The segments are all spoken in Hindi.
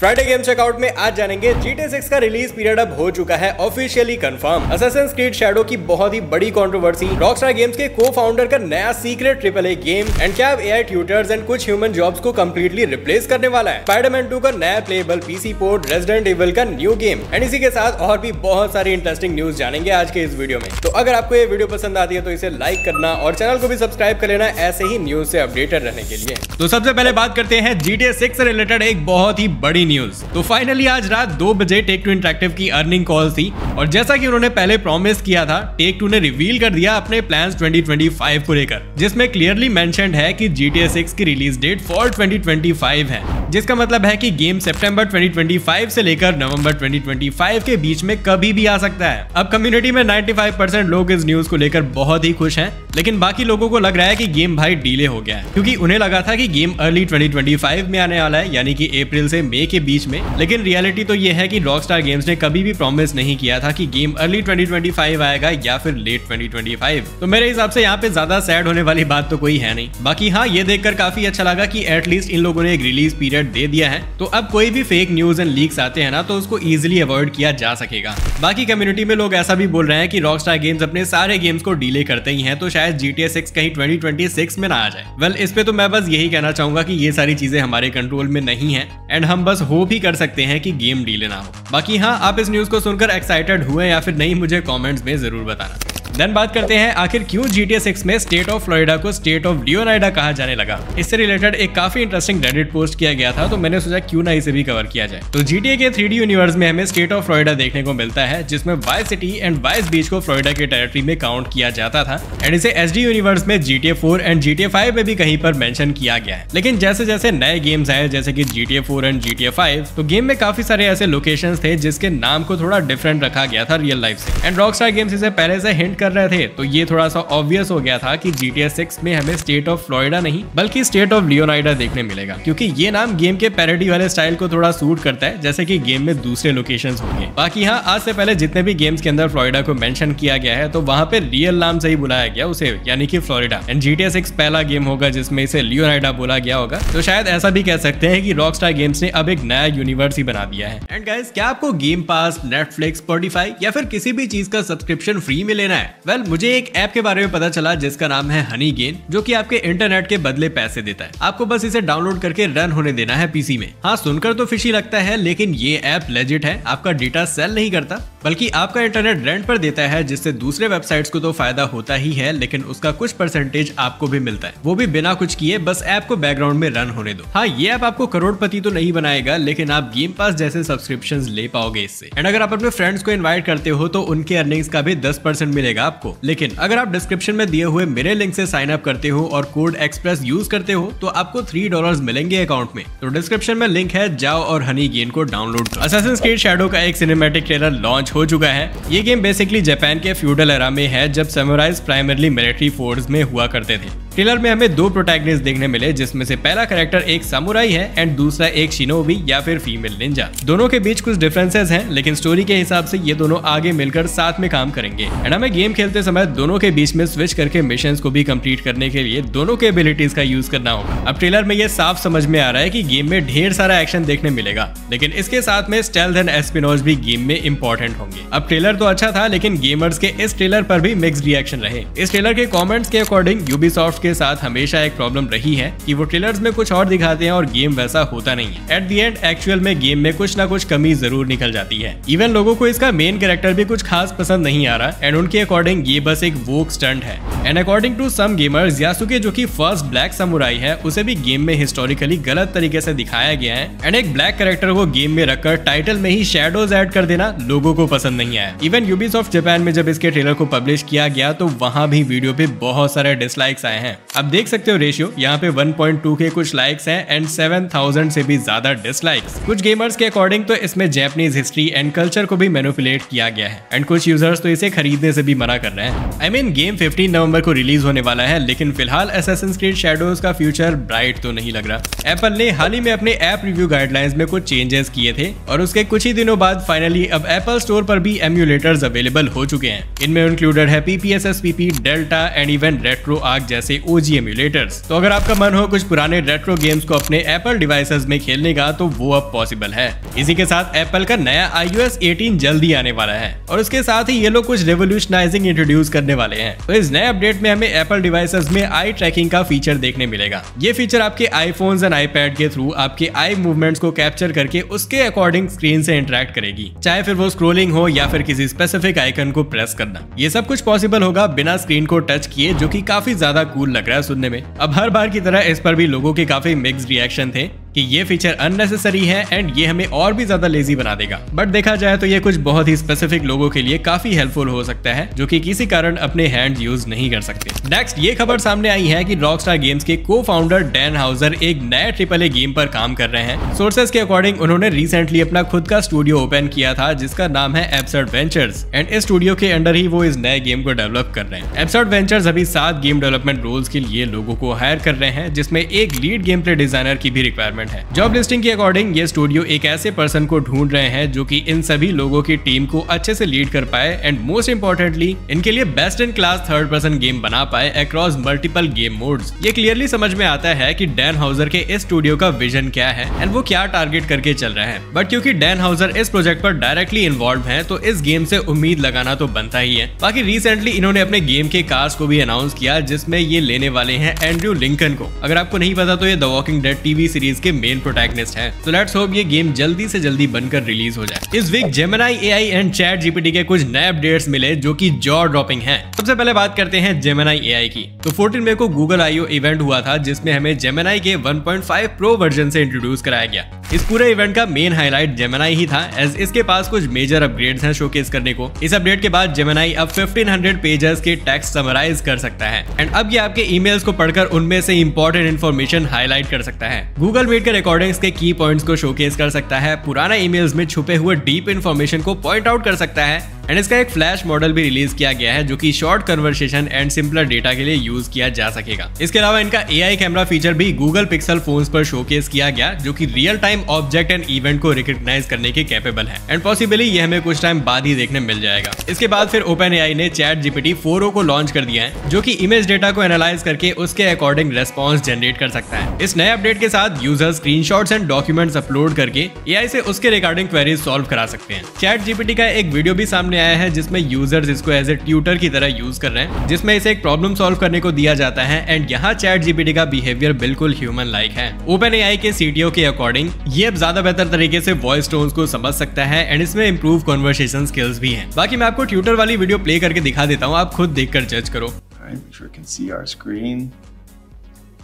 फ्राइडे गेम चेकआउट में आज जानेंगे GTA 6 का रिलीज पीरियड अब हो चुका है officially confirm. Assassin's Creed Shadow की बहुत ही बड़ी कंट्रोवर्सी, रॉकस्टार गेम्स के को-फाउंडर का नया सीक्रेट AAA गेम एंड क्या अब AI ट्यूटर्स एंड कुछ ह्यूमन जॉब्स को कंप्लीटली रिप्लेस करने वाला है, स्पाइडरमैन 2 का नया playable PC port, Resident Evil का न्यू गेम एंड इसी के साथ और भी बहुत सारी इंटरेस्टिंग न्यूज जानेंगे आज के इस वीडियो में। तो अगर आपको ये वीडियो पसंद आती है तो इसे लाइक करना और चैनल को भी सब्सक्राइब कर लेना ऐसे ही न्यूज से अपडेटेड रहने के लिए। तो सबसे पहले बात करते हैं GTA 6 से रिलेटेड एक बहुत ही बड़ी न्यूज। तो फाइनली आज रात 2 बजे टेक-2 इंटरैक्टिव की अर्निंग कॉल थी और जैसा कि उन्होंने पहले प्रॉमिस किया था, टेक-2 ने रिवील कर दिया अपने प्लान्स 2025 को लेकर, जिसमें क्लियरली मेंशन्ड है कि GTA 6 की रिलीज डेट फॉर 2025 है, जिसका मतलब है कि गेम सितंबर 2025 से लेकर नवंबर 2025 के बीच में कभी भी आ सकता है। अब कम्युनिटी में 95% लोग इस न्यूज को लेकर बहुत ही खुश हैं, लेकिन बाकी लोगों को लग रहा है कि गेम भाई डिले हो गया है, क्योंकि उन्हें लगा था कि गेम अर्ली 2025 में आने वाला है, यानी कि अप्रैल से मई के बीच में। लेकिन रियलिटी तो ये है कि रॉकस्टार गेम्स ने कभी भी प्रॉमिस नहीं किया था कि गेम अर्ली 2025 आएगा या फिर लेट 2025। तो मेरे हिसाब से यहाँ पे ज्यादा सैड होने वाली बात तो कोई है नहीं। बाकी हाँ, ये देखकर काफी अच्छा लगा कि एटलीस्ट इन लोगों ने एक रिलीज पीरियड दे दिया है, तो अब कोई भी फेक न्यूज एंड लीक्स आते हैं ना, तो उसको इजिली अवॉइड किया जा सकेगा। बाकी कम्युनिटी में लोग ऐसा भी बोल रहे हैं कि रॉकस्टार गेम्स अपने सारे गेम्स को डिले करते ही हैं, तो शायद GTA 6 कहीं 2026 में ना आ जाए। वेल, इस पे तो मैं बस यही कहना चाहूंगा कि ये सारी चीजें हमारे कंट्रोल में नहीं है एंड हम बस होप ही कर सकते हैं कि गेम डिले ना हो। बाकी हाँ, आप इस न्यूज को सुनकर एक्साइटेड हुए या फिर नहीं, मुझे कमेंट्स में जरूर बताना। देन बात करते हैं आखिर क्यों GTA 6 में स्टेट ऑफ फ्लोरिडा को स्टेट ऑफ लियोनार्डा कहा जाने लगा। इससे रिलेटेड एक काफी इंटरेस्टिंग रेडिट पोस्ट किया गया था, तो मैंने सोचा क्यों ना इसे भी कवर किया जाए। तो GTA के 3D यूनिवर्स में हमें स्टेट ऑफ फ्लोरिडा देखने को मिलता है, जिसमें वाइस सिटी एंड वाइस बीच को फ्लोरिडा के टेरिटरी में काउंट किया जाता था एंड इसे SD यूनिवर्स में GTA 4 एंड GTA 5 में भी कहीं पर मेंशन किया गया है। लेकिन जैसे जैसे नए गेम्स आए, जैसे कि GTA 4 एंड GTA 5, तो गेम में काफी सारे ऐसे लोकेशंस थे जिसके नाम को थोड़ा डिफरेंट रखा गया था रियल लाइफ से, एंड रॉकस्टार गेम्स इसे पहले से हिंट कर रहे थे, तो ये थोड़ा सा ऑब्वियस हो गया था कि GTA 6 में हमें स्टेट ऑफ फ्लोरिडा नहीं बल्कि स्टेट ऑफ लियोनार्डा देखने मिलेगा, क्योंकि ये नाम गेम के पैरोडी वाले स्टाइल को थोड़ा सूट करता है, जैसे कि गेम में दूसरे लोकेशंस होंगे। बाकी हाँ, आज से पहले जितने भी गेम्स के अंदर फ्लोरिडा को मेंशन किया गया है, तो वहाँ पे रियल नाम से ही बुलाया गया उसे, यानी कि फ्लोरिडा। एंड GTA 6 पहला गेम होगा जिसमें इसे लियोनार्डा बोला गया होगा, तो शायद ऐसा भी कह सकते हैं कि रॉकस्टार गेम्स ने अब एक नया यूनिवर्स ही बना दिया है। एंड गाइस, क्या आपको गेम पास, नेटफ्लिक्स, स्पॉटिफाई या फिर किसी भी चीज का सब्सक्रिप्शन फ्री में लेना है? वेल, मुझे एक ऐप के बारे में पता चला जिसका नाम है हनी गेन, जो कि आपके इंटरनेट के बदले पैसे देता है। आपको बस इसे डाउनलोड करके रन होने देना है पीसी में। हाँ, सुनकर तो फिशी लगता है, लेकिन ये ऐप लेजिट है। आपका डेटा सेल नहीं करता, बल्कि आपका इंटरनेट रेंट पर देता है, जिससे दूसरे वेबसाइट्स को तो फायदा होता ही है, लेकिन उसका कुछ परसेंटेज आपको भी मिलता है, वो भी बिना कुछ किए, बस ऐप को बैकग्राउंड में रन होने दो। हाँ, ये ऐप आपको करोड़पति तो नहीं बनाएगा, लेकिन आप गेम पास जैसे सब्सक्रिप्शंस ले पाओगे इससे। एंड अगर आप अपने फ्रेंड्स को इन्वाइट करते हो तो उनके अर्निंग्स का भी 10% मिलेगा आपको। लेकिन अगर आप डिस्क्रिप्शन में दिए हुए मेरे लिंक से साइन अप करते हो और कोड एक्सप्रेस यूज करते हो, तो आपको $3 मिलेंगे अकाउंट में। तो डिस्क्रिप्शन में लिंक है, जाओ और हनी गेन को डाउनलोड करो। Assassin's Creed Shadow का एक सिनेमैटिक ट्रेलर लॉन्च हो चुका है। ये गेम बेसिकली जापान के फ्यूडल एरा में है, जब सैमुराइज प्राइमरली मिलिट्री फोर्स में हुआ करते थे। ट्रेलर में हमें 2 प्रोटैगनिस्ट देखने मिले, जिसमें से पहला कैरेक्टर एक सामुराई है एंड दूसरा एक शिनोबी या फिर फीमेल निंजा। दोनों के बीच कुछ डिफरेंसेस हैं, लेकिन स्टोरी के हिसाब से ये दोनों आगे मिलकर साथ में काम करेंगे एंड हमें गेम खेलते समय दोनों के बीच में स्विच करके मिशंस को भी कंप्लीट करने के लिए दोनों के एबिलिटीज का यूज करना होगा। अब ट्रेलर में ये साफ समझ में आ रहा है कि गेम में ढेर सारा एक्शन देखने मिलेगा, लेकिन इसके साथ में स्टेल्थ एंड एस्पिनोज भी गेम में इंपॉर्टेंट होंगे। अब ट्रेलर तो अच्छा था, लेकिन गेमर्स के इस ट्रेलर पर भी मिक्स्ड रिएक्शन रहे। इस ट्रेलर के कमेंट्स के अकॉर्डिंग यूबीसॉफ्ट के साथ हमेशा एक प्रॉब्लम रही है कि वो ट्रेलर्स में कुछ और दिखाते हैं और गेम वैसा होता नहीं है। एट द एंड एक्चुअल में गेम में कुछ ना कुछ कमी जरूर निकल जाती है। इवन लोगों को इसका मेन कैरेक्टर भी कुछ खास पसंद नहीं आ रहा एंड उनके अकॉर्डिंग ये बस एक वोक स्टंट है। And according to some gamers, Yasuke जो कि फर्स्ट ब्लैक समुराई है, उसे भी गेम में हिस्टोरिकली गलत तरीके से दिखाया गया है एंड एक ब्लैक कैरेक्टर को गेम में रखकर टाइटल में ही शैडोज ऐड कर देना लोगों को पसंद नहीं आया। इवन यूबीसॉफ्ट जापान में जब इसके ट्रेलर को पब्लिश किया गया, तो वहां भी वीडियो पे बहुत सारे डिसलाइक्स आए हैं। अब देख सकते हो रेशियो, यहाँ पे 1.2 के कुछ लाइक्स हैं एंड 7000 से भी ज्यादा डिसलाइक्स। कुछ गेमर्स के अकॉर्डिंग तो इसमें जापानीज हिस्ट्री एंड कल्चर को भी मैनिपुलेट किया गया है एंड कुछ यूजर्स तो इसे खरीदने से भी मना कर रहे हैं। आई मीन, गेम 15 नवंबर को रिलीज होने वाला है, लेकिन फिलहाल Assassin's Creed Shadows का फ्यूचर ब्राइट तो नहीं लग रहा। एप्पल ने हाल ही में अपने ऐप रिव्यू गाइडलाइंस में कुछ चेंजेस किए थे और उसके कुछ ही दिनों बाद फाइनली अब एप्पल स्टोर पर भी एम्यूलेटर्स अवेलेबल हो चुके हैं। इनमें इंक्लूडेड है PPSSPP, delta and even retro arc जैसे जैसे OG एम्यूलेटर्स। तो अगर आपका मन हो कुछ पुराने रेट्रो गेम्स को अपने एप्पल डिवाइसेस में खेलने का तो वो अब पॉसिबल है। इसी के साथ एप्पल का नया iOS 18 जल्दी आने वाला है और उसके साथ ही ये लोग कुछ रेवोल्यूशनाइजिंग इंट्रोड्यूस करने वाले हैं। तो इस नए अपडेट में हमें एप्पल डिवाइसेस में आई ट्रैकिंग का फीचर देखने मिलेगा। ये फीचर आपके आईफोन्स एंड आईपैड के थ्रू आपके आई मूवमेंट्स को कैप्चर करके उसके अकॉर्डिंग स्क्रीन से इंटरेक्ट करेगी, चाहे फिर वो स्क्रोलिंग हो या फिर किसी स्पेसिफिक आइकन को प्रेस करना। ये सब कुछ पॉसिबल होगा बिना स्क्रीन को टच किए, जो कि काफी ज्यादा कूल लग रहा है सुनने में। अब हर बार की तरह इस पर भी लोगों के काफी मिक्स्ड रिएक्शन थे कि ये फीचर अननेसेसरी है एंड ये हमें और भी ज्यादा लेजी बना देगा। बट देखा जाए तो ये कुछ बहुत ही स्पेसिफिक लोगों के लिए काफी हेल्पफुल हो सकता है, जो कि किसी कारण अपने हैंड्स यूज नहीं कर सकते। नेक्स्ट ये खबर सामने आई है कि रॉकस्टार गेम्स के को-फाउंडर डैन हाउजर एक नए AAA गेम पर काम कर रहे हैं। सोर्सेस के अकॉर्डिंग उन्होंने रिसेंटली अपना खुद का स्टूडियो ओपन किया था जिसका नाम है एब्सर्ड वेंचर्स एंड इस स्टूडियो के अंडर ही वो इस नए गेम को डेवलप कर रहे हैं। एब्सर्ड वेंचर्स अभी 7 गेम डेवलपमेंट रोल्स के लिए लोगों को हायर कर रहे हैं, जिसमें एक लीड गेम प्ले डिजाइनर की भी रिक्वायरमेंट है। जॉब लिस्टिंग के अकॉर्डिंग ये स्टूडियो एक ऐसे पर्सन को ढूंढ रहे हैं जो कि इन सभी लोगों की टीम को अच्छे से लीड कर पाए एंड मोस्ट इंपॉर्टेंटली इनके लिए best in class third person game बना पाए अक्रॉस मल्टीपल गेम मोड्स। ये क्लियरली समझ में आता है कि डैन हाउजर के इस स्टूडियो का विजन क्या है एंड वो क्या टारगेट करके चल रहे हैं। बट क्योंकि डैन हाउजर इस प्रोजेक्ट पर डायरेक्टली इन्वॉल्व है तो इस गेम से उम्मीद लगाना तो बनता ही है। बाकी रिसेंटली इन्होंने अपने गेम के कास्ट को भी अनाउंस किया, जिसमें ये लेने वाले हैं एंड्रयू लिंकन को। अगर आपको नहीं पता तो ये the walking dead TV series के मेन प्रोटैगनिस्ट है। तो लेट्स होप ये गेम जल्दी से जल्दी बनकर रिलीज हो जाए। इस week Gemini AI and chat GPT के कुछ नए अपडेट्स मिले जो कि जॉ ड्रॉपिंग हैं। सबसे पहले बात करते हैं जेमिनी AI की। तो 14 मई को गूगल I/O इवेंट हुआ था जिसमें हमें जेमिनी के 1.5 प्रो वर्जन से इंट्रोड्यूस कराया गया। इस पूरे इवेंट का मेन हाईलाइट जेमिनी ही था, एज इसके पास कुछ मेजर अपग्रेड्स हैं शोकेस करने को। इस अपडेट के बाद जेमिनी अब 1500 पेजेस के टेक्स्ट समराइज कर सकता है एंड अब ये आपके ईमेल्स को पढ़कर उनमें से इंपॉर्टेंट इन्फॉर्मेशन हाईलाइट कर सकता है। गूगल मीट के रिकॉर्डिंग्स के की पॉइंट्स को शोकेस कर सकता है, पुराना ईमेल्स में छुपे हुए डीप इन्फॉर्मेशन को पॉइंट आउट कर सकता है एंड इसका एक फ्लैश मॉडल भी रिलीज किया गया है जो कि short conversation and simpler data के लिए यूज किया जा सकेगा। इसके अलावा इनका AI कैमरा फीचर भी गूगल पिक्सल फोन्स पर शोकेस किया गया जो कि real time object and event को रिकॉग्नाइज करने के कैपेबल है एंड पॉसिबली ये हमें कुछ टाइम बाद ही देखने मिल जाएगा। इसके बाद फिर OpenAI ने चैट GPT 4o को लॉन्च कर दिया है जो कि इमेज डेटा को एनालाइज करके उसके अकॉर्डिंग रेस्पॉन्स जनरेट कर सकता है। इस नए अपडेट के साथ user screenshots and documents upload करके AI से उसके रिगार्डिंग क्वेरीज सॉल्व करा सकते हैं। चैट GPT का एक वीडियो भी सामने आया है जिसमें यूजर्स इसको एज ए ट्यूटर की तरह यूज कर रहे हैं, जिसमें इसे एक प्रॉब्लम सॉल्व करने को दिया जाता है एंड यहाँ चैट GPT का बिहेवियर बिल्कुल ह्यूमन लाइक है। OpenAI के CTO के अकॉर्डिंग ये अब ज्यादा बेहतर तरीके से वॉइस टोन्स को समझ सकता है एंड इसमें इंप्रूव कन्वर्सेशन स्किल्स भी हैं। बाकी मैं आपको ट्यूटर वाली वीडियो प्ले करके दिखा देता हूँ, आप खुद देखकर जज करो।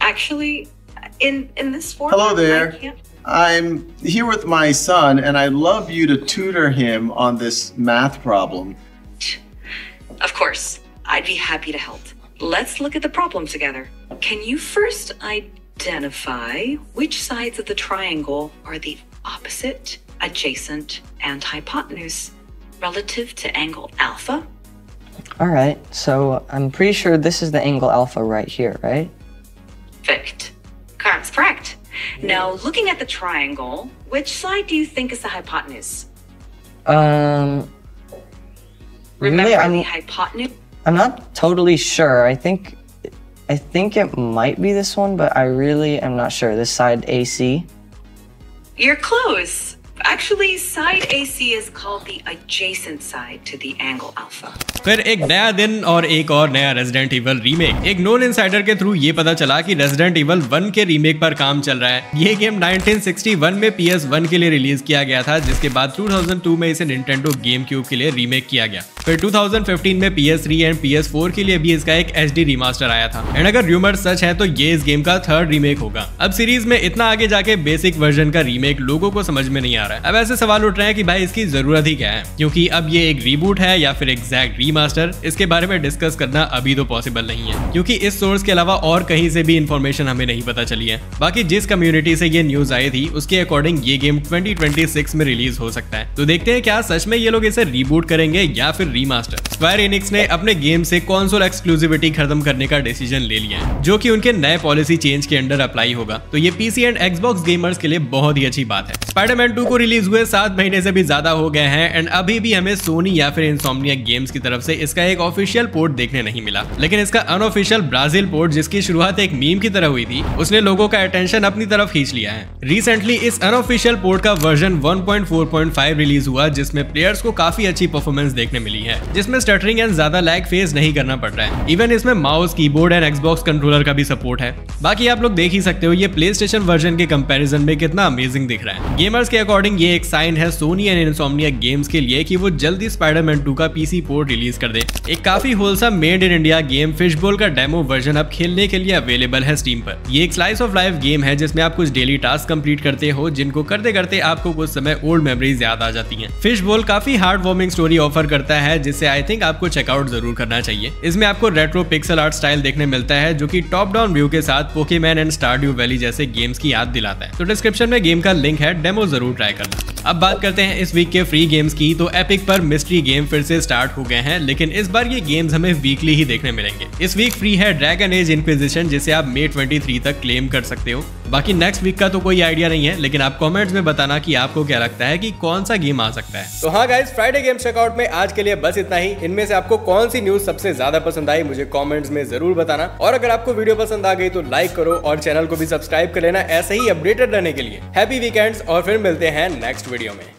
Actually, in this format, Hello there. I'm here with my son and I'd love you to tutor him on this math problem. Of course, I'd be happy to help. Let's look at the problem together. Can you first identify which sides of the triangle are the opposite, adjacent, and hypotenuse relative to angle alpha? Alright, so I'm pretty sure this is the angle alpha right here, right? Perfect. Correct. Now, looking at the triangle, which side do you think is the hypotenuse? Really, Remember the hypotenuse? I'm not totally sure. I think it might be this one, but I really am not sure. This side AC. You're close. Actually, side AC is called the adjacent side to the angle alpha. फिर एक नया दिन और एक और नया रेजिडेंट इवल रीमेक। एक नोन इनसाइडर के थ्रू ये पता चला कि रेजिडेंट इवल 1 के रीमेक पर काम चल रहा है। ये गेम 1961 में PS1 के लिए रिलीज किया गया था, जिसके बाद 2002 में इसे निंटेंडो गेम क्यूब के लिए रीमेक किया गया। फिर 2015 में PS3 एंड PS4 के लिए भी इसका एक HD रिमास्टर आया था एंड अगर रूमर सच है तो ये इस गेम का 3rd रीमेक होगा। अब सीरीज में इतना आगे जाके बेसिक वर्जन का रीमेक लोगों को समझ में नहीं आ रहा है। अब ऐसे सवाल उठ रहे हैं कि भाई इसकी जरूरत ही क्या है, क्योंकि अब ये एक रीबूट है या फिर एग्जैक्ट रीमास्टर, इसके बारे में डिस्कस करना अभी तो पॉसिबल नहीं है, क्योंकि इस सोर्स के अलावा और कहीं से भी इंफॉर्मेशन हमें नहीं पता चली है। बाकी जिस कम्युनिटी से ये न्यूज आई थी उसके अकॉर्डिंग ये गेम 2026 में रिलीज हो सकता है। तो देखते हैं क्या सच में ये लोग इसे रीबूट करेंगे या फिर रीमास्टर। स्क्वायर एनिक्स ने अपने गेम से कंसोल एक्सक्लूसिविटी खत्म करने का डिसीजन ले लिया है, जो कि उनके नए पॉलिसी चेंज के अंडर अप्लाई होगा। तो ये PC एंड Xbox गेमर्स के लिए बहुत ही अच्छी बात है। स्पाइडरमैन 2 को रिलीज हुए 7 महीने से भी ज्यादा हो गए हैं एंड अभी भी हमें सोनी या फिर इंसोम्निया गेम्स की तरफ से इसका एक ऑफिशियल पोर्ट देखने नहीं मिला, लेकिन इसका अनऑफिशियल ब्राजील पोर्ट, जिसकी शुरुआत एक मीम की तरह हुई थी, उसने लोगों का अटेंशन अपनी तरफ खींच लिया है। रिसेंटली इस अनऑफिशियल पोर्ट का वर्जन 1.4.5 रिलीज हुआ, जिसमें प्लेयर्स को काफी अच्छी परफॉर्मेंस देखने मिली है, जिसमें स्टटरिंग एंड ज्यादा लैग फेस नहीं करना पड़ रहा है। इवन इसमें mouse, keyboard and Xbox controller का भी सपोर्ट है। बाकी आप लोग देख ही सकते हो ये प्लेस्टेशन वर्जन के कंपैरिजन में कितना अमेजिंग दिख रहा है। गेमर्स के अकॉर्डिंग ये एक साइन है सोनी एंड इनसोम्निया गेम्स के लिए कि वो जल्दी स्पाइडरमैन 2 का पीसी पोर्ट रिलीज कर दे। एक काफी wholesome made in India game Fishbowl का डेमो वर्जन अब खेलने के लिए अवेलेबल है स्टीम पर। ये एक स्लाइस ऑफ लाइफ गेम है जिसमें आप कुछ डेली टास्क कंप्लीट करते हो, जिनको करते करते आपको कुछ समय ओल्ड मेमोरीज याद आ जाती हैं। फिशबोल काफी हार्ट वार्मिंग स्टोरी ऑफर करता है, जिसे आई थिंक आपको चेकआउट जरूर करना चाहिए। इसमें आपको रेट्रो पिक्सल आर्ट स्टाइल देखने मिलता है, जो कि टॉप डाउन व्यू के साथ पोकेमैन एंड स्टारड्यू वैली जैसे गेम्स की याद दिलाता है। तो डिस्क्रिप्शन में गेम का लिंक है, डेमो जरूर ट्राई करना। अब बात करते हैं इस वीक के फ्री गेम्स की। तो एपिक पर मिस्ट्री गेम फिर से स्टार्ट हो गए हैं, लेकिन इस बार ये गेम्स हमें वीकली ही देखने मिलेंगे। इस वीक फ्री है ड्रैगन एज इंक्विजिशन, जिसे आप May 23 तक क्लेम कर सकते हो। बाकी नेक्स्ट वीक का तो कोई आइडिया नहीं है, लेकिन आप कमेंट्स में बताना कि आपको क्या लगता है कि कौन सा गेम आ सकता है। तो हाँ गाइस, फ्राइडे गेम चेकआउट में आज के लिए बस इतना ही। इनमें से आपको कौन सी न्यूज सबसे ज्यादा पसंद आई मुझे कमेंट्स में जरूर बताना, और अगर आपको वीडियो पसंद आ गई तो लाइक करो और चैनल को भी सब्सक्राइब कर लेना ऐसे ही अपडेटेड रहने के लिए। हैप्पी वीकेंड्स और फिर मिलते हैं नेक्स्ट वीडियो में।